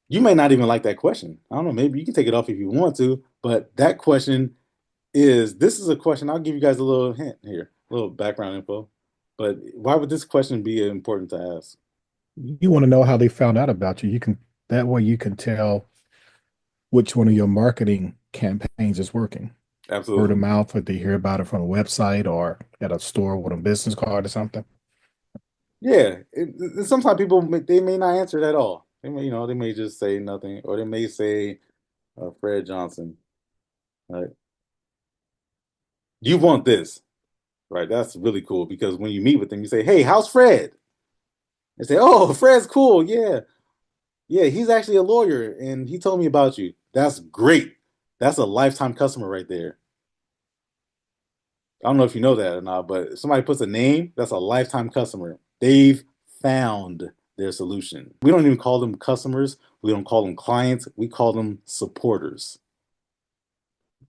S1: You may not even like that question. I don't know, maybe you can take it off if you want to, but that question this is a question. I'll give you guys a little hint here, a little background info. But why would this question be important to ask?
S3: You want to know how they found out about you. That way you can tell which one of your marketing campaigns is working. Word of
S1: Absolutely.
S3: mouth, or they hear about it from a website or at a store with a business card or something.
S1: Yeah. Sometimes people they may not answer it at all. They may just say nothing, or they may say Fred Johnson. Right? You want this, right? That's really cool because when you meet with them, you say, "Hey, how's Fred?" They say, "Oh, Fred's cool. Yeah, yeah. He's actually a lawyer, and he told me about you. That's great. That's a lifetime customer right there." I don't know if you know that or not, but if somebody puts a name, that's a lifetime customer. They've found their solution. We don't even call them customers. We don't call them clients. We call them supporters.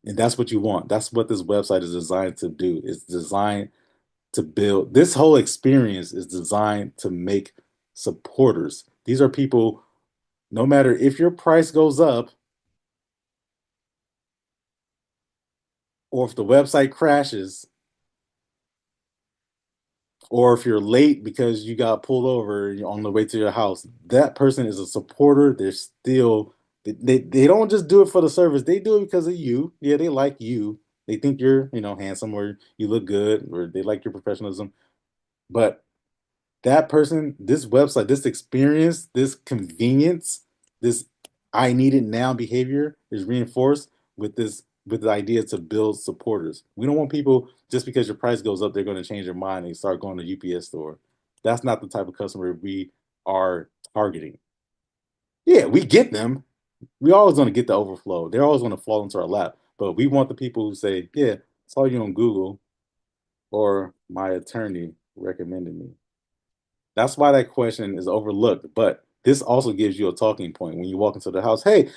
S1: And that's what you want. That's what this website is designed to do. It's designed to build. This whole experience is designed to make supporters. These are people, no matter if your price goes up or if the website crashes, or if you're late because you got pulled over on the way to your house, that person is a supporter. They're still they don't just do it for the service. They do it because of you. Yeah, they like you. They think you're, handsome, or you look good, or they like your professionalism. But that person, this website, this experience, this convenience, this I need it now behavior is reinforced with the idea to build supporters. We don't want people just because your price goes up, they're going to change their mind and start going to UPS store. That's not the type of customer we are targeting. Yeah, we get them. We always going to get the overflow. They're always going to fall into our lap. But we want the people who say, "Yeah, saw you on Google," or "My attorney recommended me." That's why that question is overlooked. But this also gives you a talking point when you walk into the house. Hey,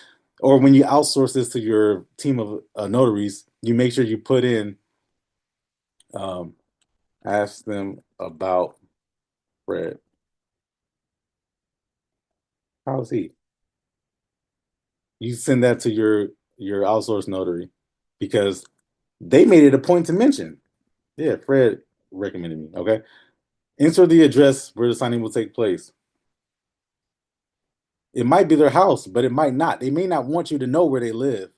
S1: or when you outsource this to your team of notaries, you make sure you put in, ask them about Fred. How's he? You send that to your outsourced notary because they made it a point to mention. Yeah, Fred recommended me. Okay. Enter the address where the signing will take place. It might be their house, but it might not. They may not want you to know where they live.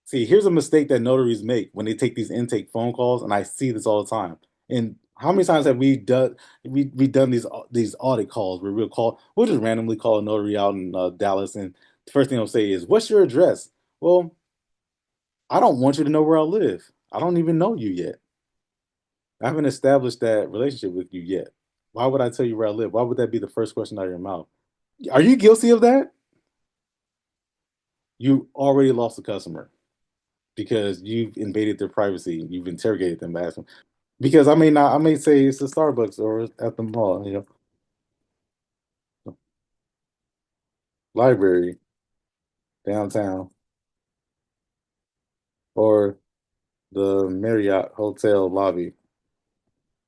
S1: See, here's a mistake that notaries make when they take these intake phone calls, and I see this all the time. And how many times have we done these audit calls where we'll just randomly call a notary out in Dallas, and the first thing they'll say is, "What's your address?" Well, I don't want you to know where I live. I don't even know you yet. I haven't established that relationship with you yet. Why would I tell you where I live? Why would that be the first question out of your mouth? Are you guilty of that? You already lost a customer because you've invaded their privacy. You've interrogated them by asking. Because I may say it's a Starbucks or at the mall, library downtown, or the Marriott hotel lobby.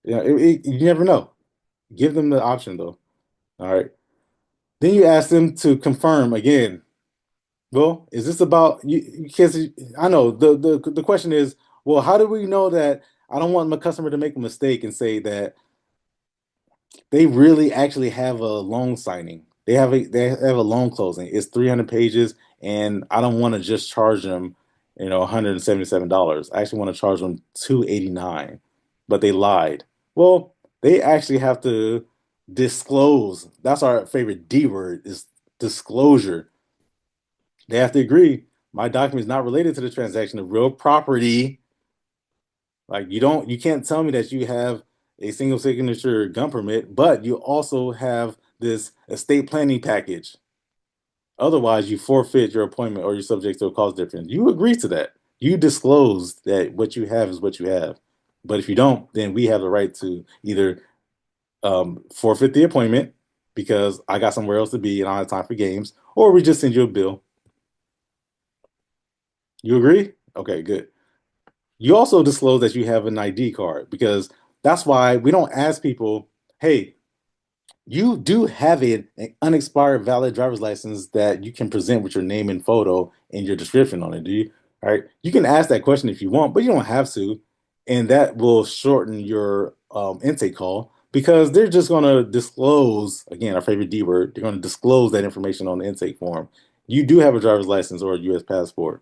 S1: You never know. Give them the option though. All right. Then you ask them to confirm again. Well, is this about you? Because I know the question is, well, how do we know that I don't want my customer to make a mistake and say that they really actually have a loan signing. They have a loan closing. It's 300 pages, and I don't want to just charge them, $177. I actually want to charge them 289, but they lied. Well, they actually have to disclose. That's our favorite D word is disclosure. They have to agree. My document is not related to the transaction of real property. Like you can't tell me that you have a single signature gun permit, but you also have this estate planning package. Otherwise, you forfeit your appointment or you're subject to a cause difference. You agree to that. You disclose that what you have is what you have. But if you don't, then we have the right to either forfeit the appointment because I got somewhere else to be and I don't have time for games, or we just send you a bill. You agree? Okay, good. You also disclose that you have an ID card because that's why we don't ask people, hey, you do have an unexpired valid driver's license that you can present with your name and photo and your description on it, do you? All right. You can ask that question if you want, but you don't have to. And that will shorten your intake call because they're just going to disclose, again, our favorite D word, they're going to disclose that information on the intake form. You do have a driver's license or a US passport.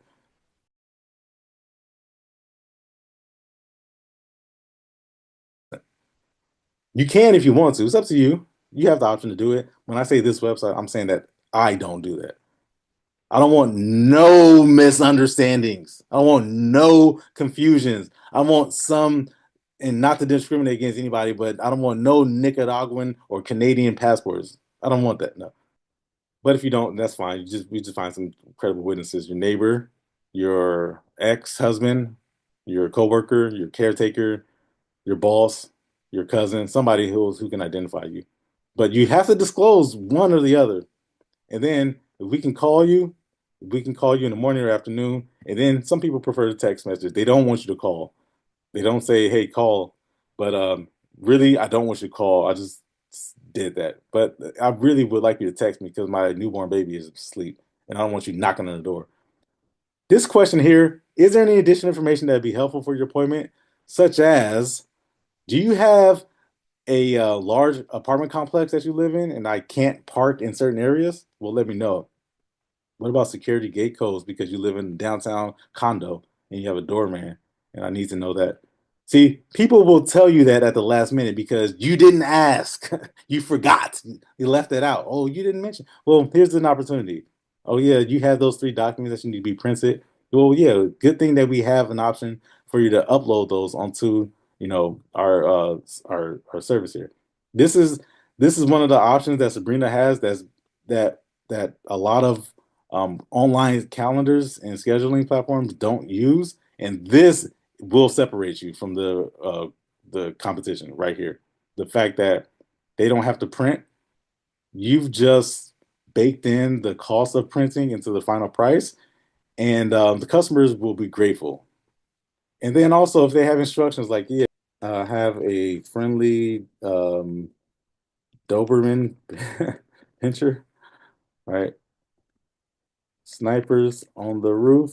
S1: You can if you want to. It's up to you. You have the option to do it. When I say this website, I'm saying that I don't do that. I don't want no misunderstandings. I want no confusions. I want some, and not to discriminate against anybody, but I don't want no Nicaraguan or Canadian passports. I don't want that. No. But if you don't, that's fine. We just find some credible witnesses. Your neighbor, your ex-husband, your coworker, your caretaker, your boss, your cousin, somebody who can identify you. But you have to disclose one or the other. And then if we can call you in the morning or afternoon. And then some people prefer the text message. They don't want you to call. They don't say, "Hey, call." But really, I don't want you to call. I just did that. But I really would like you to text me because my newborn baby is asleep, and I don't want you knocking on the door. This question here: is there any additional information that would be helpful for your appointment, such as do you have a large apartment complex that you live in and I can't park in certain areas? Well, let me know. What about security gate codes because you live in a downtown condo and you have a doorman? And I need to know that. See, people will tell you that at the last minute because you didn't ask. You forgot. You left it out. Oh, you didn't mention. Well, here's an opportunity. Oh, yeah, you have those three documents that you need to be printed. Well, yeah, good thing that we have an option for you to upload those onto, our service here. This is this is one of the options that Sabrina has that that a lot of online calendars and scheduling platforms don't use, and this will separate you from the competition right here. The fact that they don't have to print, you've just baked in the cost of printing into the final price, and the customers will be grateful. And then also, if they have instructions like, yeah, have a friendly Doberman pincher, right? Snipers on the roof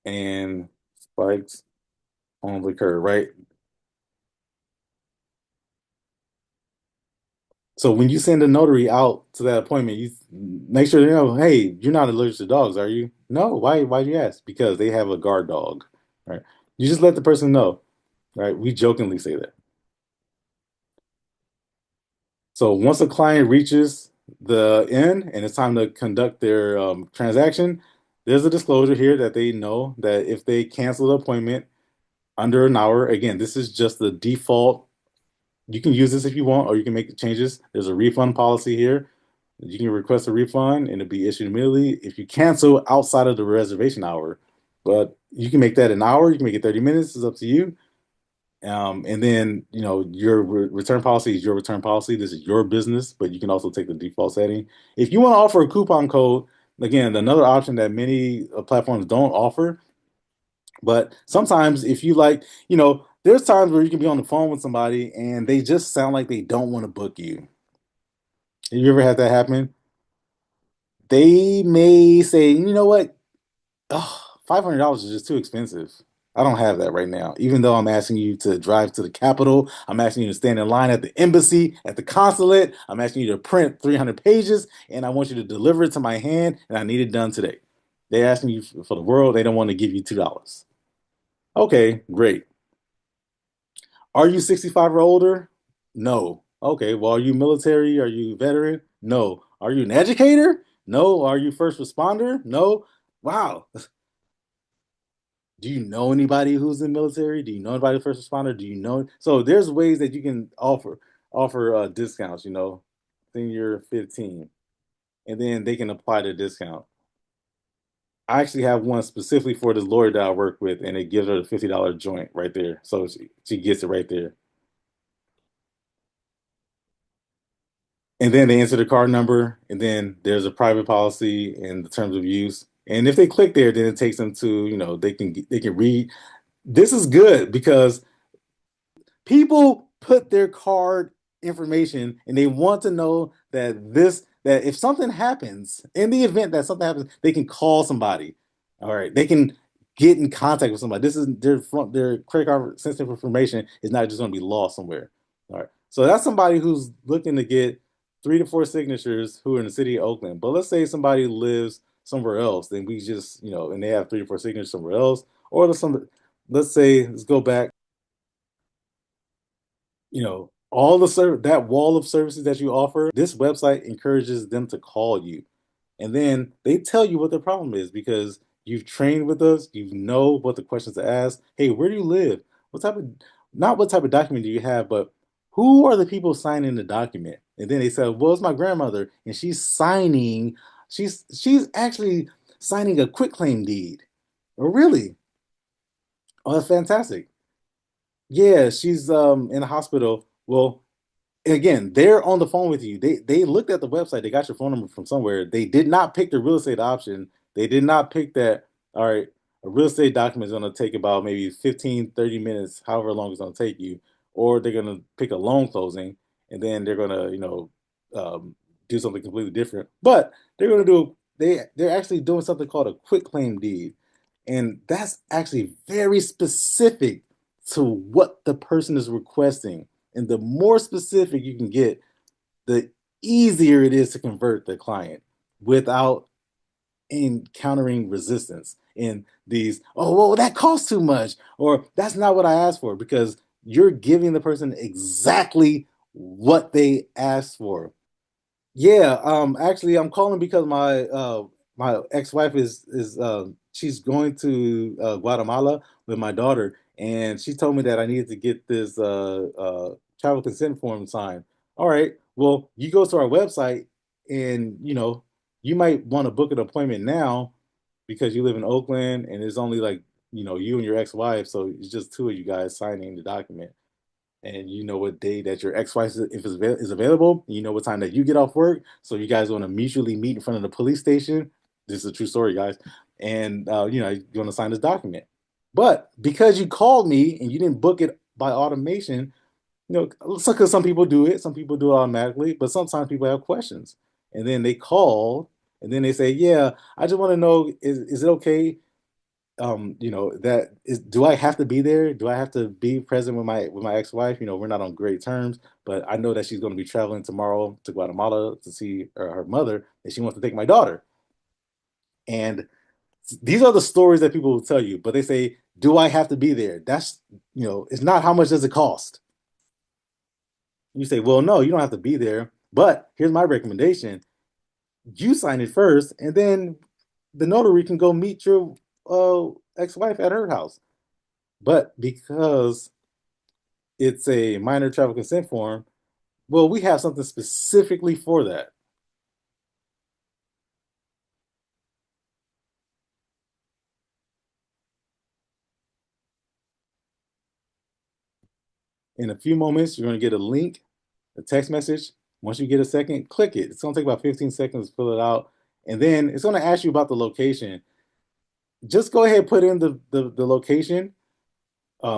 S1: and spikes on the curb, right? So when you send a notary out to that appointment, you make sure they know, hey, you're not allergic to dogs, are you? No. Why do you ask? Because they have a guard dog, right? You just let the person know, right? We jokingly say that. So once a client reaches the end and it's time to conduct their transaction, there's a disclosure here that they know that if they cancel the appointment under an hour, again, this is just the default. You can use this if you want, or you can make the changes. There's a refund policy here. You can request a refund and it'll be issued immediately if you cancel outside of the reservation hour. But you can make that an hour, you can make it 30 minutes, it's up to you. And then, your return policy is your return policy. This is your business, but you can also take the default setting. If you want to offer a coupon code, again, another option that many platforms don't offer, but sometimes if you like, there's times where you can be on the phone with somebody and they just sound like they don't want to book you. Have you ever had that happen? They may say, you know what? Oh, $500 is just too expensive. I don't have that right now. Even though I'm asking you to drive to the Capitol, I'm asking you to stand in line at the embassy, at the consulate. I'm asking you to print 300 pages, and I want you to deliver it to my hand, and I need it done today. They're asking you for the world. They don't want to give you $2. Okay, great. Are you 65 or older? No. Okay, well, are you military? Are you veteran? No. Are you an educator? No. Are you first responder? No. Wow. Do you know anybody who's in the military? Do you know anybody first responder? Do you know? So there's ways that you can offer discounts, then you're 15, and then they can apply the discount. I actually have one specifically for this lawyer that I work with, and it gives her the $50 joint right there. So she gets it right there. And then they enter the card number, and then there's a private policy and the terms of use. And if they click there, then it takes them to, they can read. This is good because people put their card information and they want to know that if something happens, in the event that something happens, they can call somebody. All right. They can get in contact with somebody. This is their credit card sensitive information is not just going to be lost somewhere. All right. So that's somebody who's looking to get 3 to 4 signatures who are in the city of Oakland. But let's say somebody lives somewhere else, then we just, and they have 3 to 4 signatures somewhere else. Or let's say, let's go back, all that wall of services that you offer, this website encourages them to call you. And then they tell you what the problem is because you've trained with us, you know what the questions to ask. Hey, where do you live? Not what type of document do you have, but who are the people signing the document? And then they said, well, it's my grandmother, and she's actually signing a quitclaim deed. Oh, really? Oh, that's fantastic. Yeah, she's in the hospital. Well, again, they're on the phone with you. They looked at the website. They got your phone number from somewhere. They did not pick the real estate option. They did not pick that. All right, a real estate document is going to take about maybe 15, 30 minutes, however long it's going to take you. Or they're going to pick a loan closing and then they're going to, do something completely different. But they're actually doing something called a quit claim deed. And that's actually very specific to what the person is requesting. And the more specific you can get, the easier it is to convert the client without encountering resistance in these, oh, well, that costs too much, or that's not what I asked for, because you're giving the person exactly what they asked for. Yeah, actually, I'm calling because my ex-wife is she's going to Guatemala with my daughter, and she told me that I needed to get this travel consent form signed. All right, well, you go to our website, and you might want to book an appointment now because you live in Oakland, and it's only like you and your ex-wife, so it's just two of you guys signing the document and you know what day that your ex-wife is available. You know what time that you get off work. So you guys want to mutually meet in front of the police station. this is a true story, guys. And you know, you want to sign this document. But because you called me and you didn't book it by automation, you know, because some people do it, some people do it automatically, but sometimes people have questions. And then they call and then they say, yeah, I just want to know, is it okay? You know, that is, do I have to be there? Do I have to be present with my ex-wife? You know, we're not on great terms, but I know that she's going to be traveling tomorrow to Guatemala to see her mother, and she wants to take my daughter. And these are the stories that people will tell you, but they say, do I have to be there? That's, you know, it's not how much does it cost? You say, well, no, you don't have to be there, but here's my recommendation. You sign it first, and then the notary can go meet your ex-wife at her house. But because it's a minor travel consent form, well, we have something specifically for that. In a few moments, you're going to get a link, a text message. Once you get a second, click it. It's going to take about 15 seconds to fill it out. And then it's going to ask you about the location. Just go ahead and put in the location.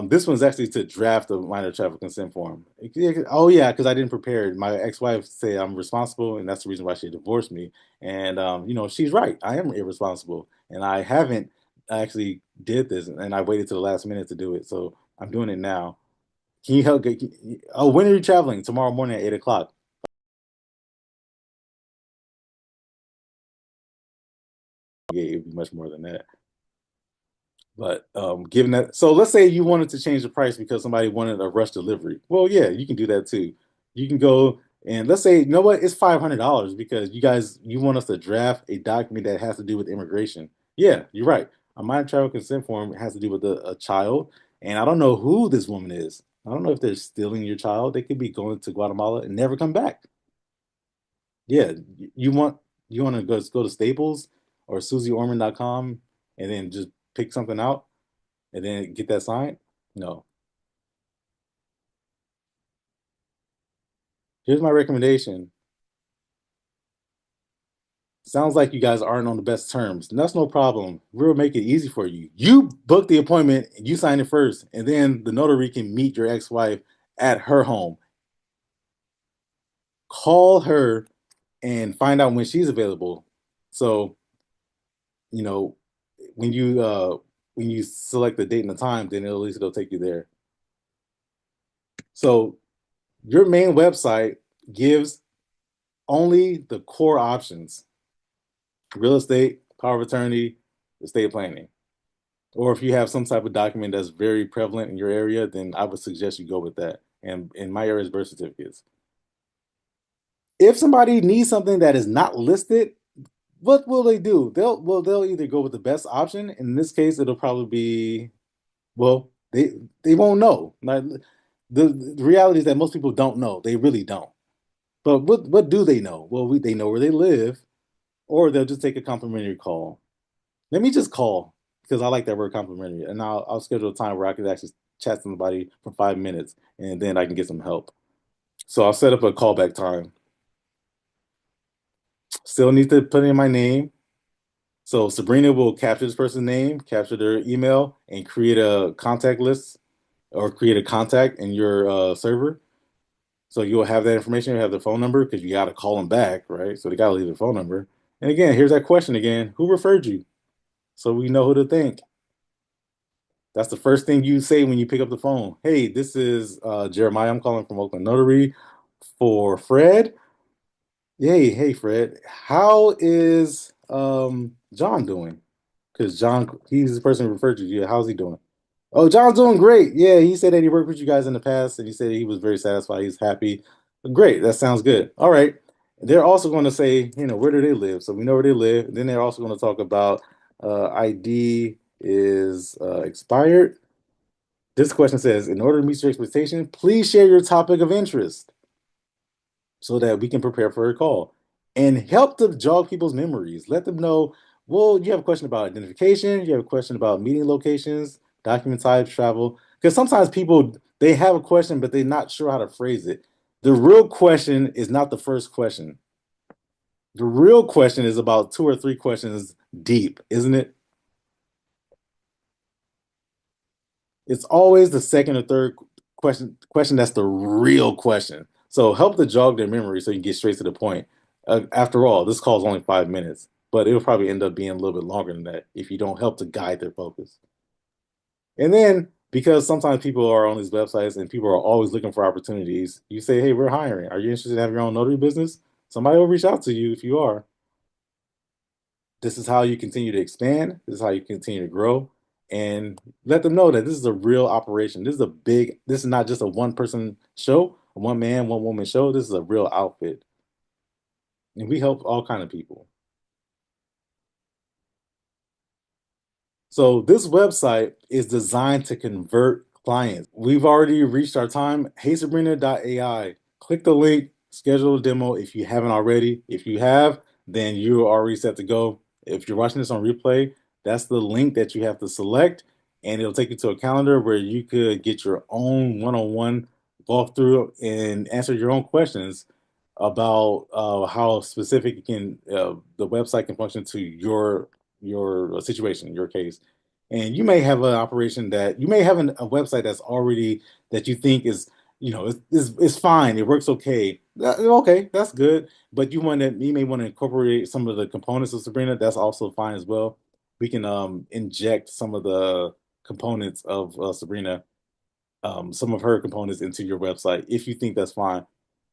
S1: This one's actually to draft a minor travel consent form. Oh yeah, because I didn't prepare it. My ex-wife said I'm responsible, and that's the reason why she divorced me. And you know, she's right. I am irresponsible, and I haven't actually did this, and I waited to the last minute to do it. So I'm doing it now. Can you help? Oh, when are you traveling? Tomorrow morning at 8 o'clock. Yeah, it'd be much more than that. But given that, so let's say you wanted to change the price because somebody wanted a rush delivery. Well, yeah, you can do that too. You can go and let's say, you know what, it's $500 because you want us to draft a document that has to do with immigration. Yeah, you're right. A minor travel consent form has to do with a child, and I don't know who this woman is. I don't know if they're stealing your child. They could be going to Guatemala and never come back. Yeah, you want to go to Staples or SusieOrman.com and then just pick something out and then get that signed? No. Here's my recommendation. Sounds like you guys aren't on the best terms. And that's no problem. We'll make it easy for you. You book the appointment, you sign it first, and then the notary can meet your ex-wife at her home. Call her and find out when she's available. So, you know, when you when you select the date and the time, then at least it'll take you there. So your main website gives only the core options: real estate, power of attorney, estate planning. Or if you have some type of document that's very prevalent in your area, then I would suggest you go with that. And in my area is birth certificates. If somebody needs something that is not listed, what will they do? They'll either go with the best option. In this case, it'll probably be, well, they won't know. Like, the reality is that most people don't know. They really don't. But what do they know? Well, they know where they live, or they'll just take a complimentary call. Let me just call because I like that word complimentary, and I'll schedule a time where I can actually chat to somebody for 5 minutes, and then I can get some help. So I'll set up a callback time. Still need to put in my name. So Sabrina will capture this person's name, capture their email, and create a contact list or create a contact in your server. So you'll have that information. You have the phone number because you got to call them back, right? So they got to leave their phone number. And again, here's that question again: who referred you? So we know who to thank. That's the first thing you say when you pick up the phone. Hey, this is Jeremiah. I'm calling from Oakland Notary for Fred. Hey, Fred. How is John doing? Because John, he's the person who referred to you. How's he doing? Oh, John's doing great. Yeah, he said that he worked with you guys in the past, and he said he was very satisfied. He's happy. Great. That sounds good. All right. They're also going to say, you know, where do they live? So we know where they live. Then they're also going to talk about ID is expired. This question says, in order to meet your expectation, please share your topic of interest so that we can prepare for a call and help to jog people's memories. Let them know, well, you have a question about identification, you have a question about meeting locations, document types, travel. Because sometimes people, they have a question, but they're not sure how to phrase it. The real question is not the first question. The real question is about two or three questions deep, isn't it? It's always the second or third question that's the real question. So help to jog their memory so you can get straight to the point. After all, this call is only 5 minutes, but it'll probably end up being a little bit longer than that if you don't help to guide their focus. And then because sometimes people are on these websites and people are always looking for opportunities, you say, "Hey, we're hiring. Are you interested in having your own notary business?" Somebody will reach out to you if you are. This is how you continue to expand. This is how you continue to grow, and let them know that this is a real operation. This is not just a one person show, a one man, one woman show. This is a real outfit. And we help all kind of people. So this website is designed to convert clients. We've already reached our time. Hey, Sabrina.ai. Click the link, schedule a demo if you haven't already. If you have, then you're already set to go. If you're watching this on replay, that's the link that you have to select, and it'll take you to a calendar where you could get your own one-on-one walkthrough and answer your own questions about how specific the website can function to your situation, your case. And you may have an operation that you may have a website that's already that you think is, it's fine. It works okay. Okay, that's good. But you may want to incorporate some of the components of Sabrina. That's also fine as well. We can inject some of the components of Sabrina, some of her components into your website if you think that's fine.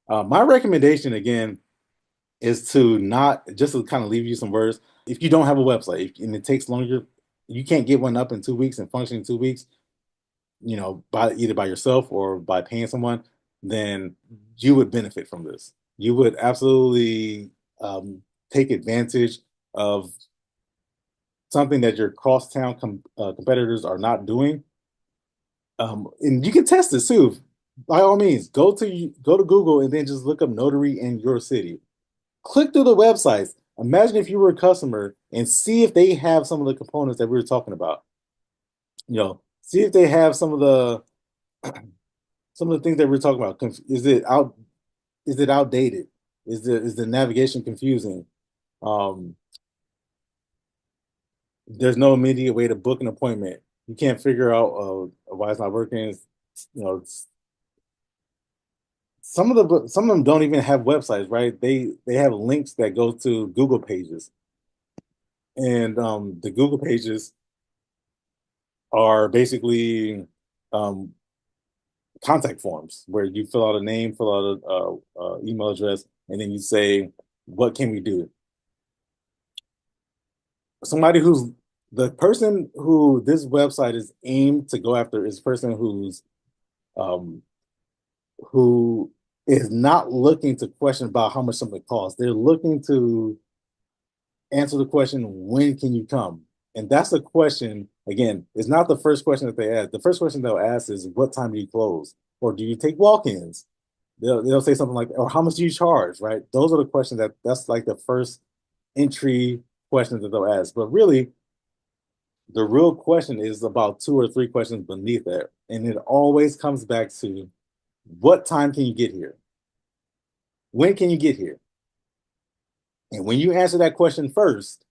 S1: My recommendation again is to not just to kind of leave you some words. If you don't have a website and it takes longer, you can't get one up in 2 weeks and function in 2 weeks, by either by yourself or by paying someone, then you would benefit from this. You would absolutely take advantage of something that your crosstown competitors are not doing. And you can test this too. By all means, go to Google and then just look up Notary in your city. Click through the websites. Imagine if you were a customer and see if they have some of the components that we were talking about. See if they have some of the things that we're talking about. Is it out? Is it outdated? Is the navigation confusing? Um, there's no immediate way to book an appointment. You can't figure out why it's not working. You know, some of them don't even have websites, right? They have links that go to Google pages, and the Google pages are basically um, contact forms where you fill out a name, fill out a email address, and then you say, "What can we do?" Somebody who's the person who this website is aimed to go after is a person um, who is not looking to question about how much something costs. They're looking to answer the question, when can you come? And that's a question, again, it's not the first question that they ask. The first question they'll ask is, what time do you close? Or do you take walk-ins? They'll say something like, or how much do you charge, right? Those are the questions that's like the first entry questions that they'll ask. But really, the real question is about two or three questions beneath that. And it always comes back to, what time can you get here? When can you get here? And when you answer that question first,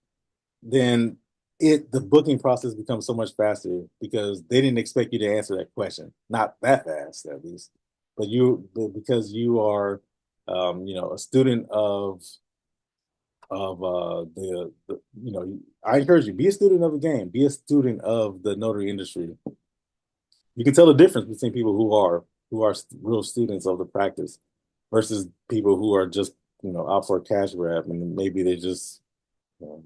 S1: then the booking process becomes so much faster because they didn't expect you to answer that question. Not that fast, at least. Because you are a student of I encourage you, be a student of the game, be a student of the notary industry. You can tell the difference between people who are real students of the practice versus people who are just out for a cash grab, and maybe they just um,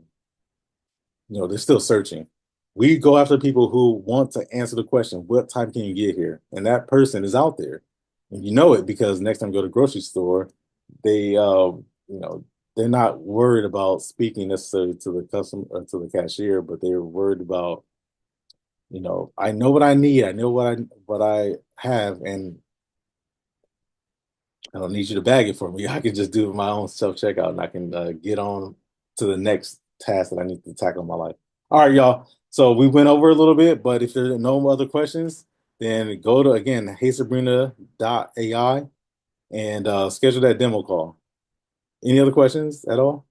S1: they're still searching. We go after people who want to answer the question, what time can you get here? And that person is out there. And you know it because next time you go to the grocery store, they they're not worried about speaking necessarily to the customer or to the cashier, but they're worried about, I know what I need, I know what I have, and I don't need you to bag it for me. I can just do my own self checkout, and I can get on to the next task that I need to tackle in my life. All right, y'all. So we went over a little bit, but if there are no other questions, then go to again heysabrina.ai and schedule that demo call. Any other questions at all?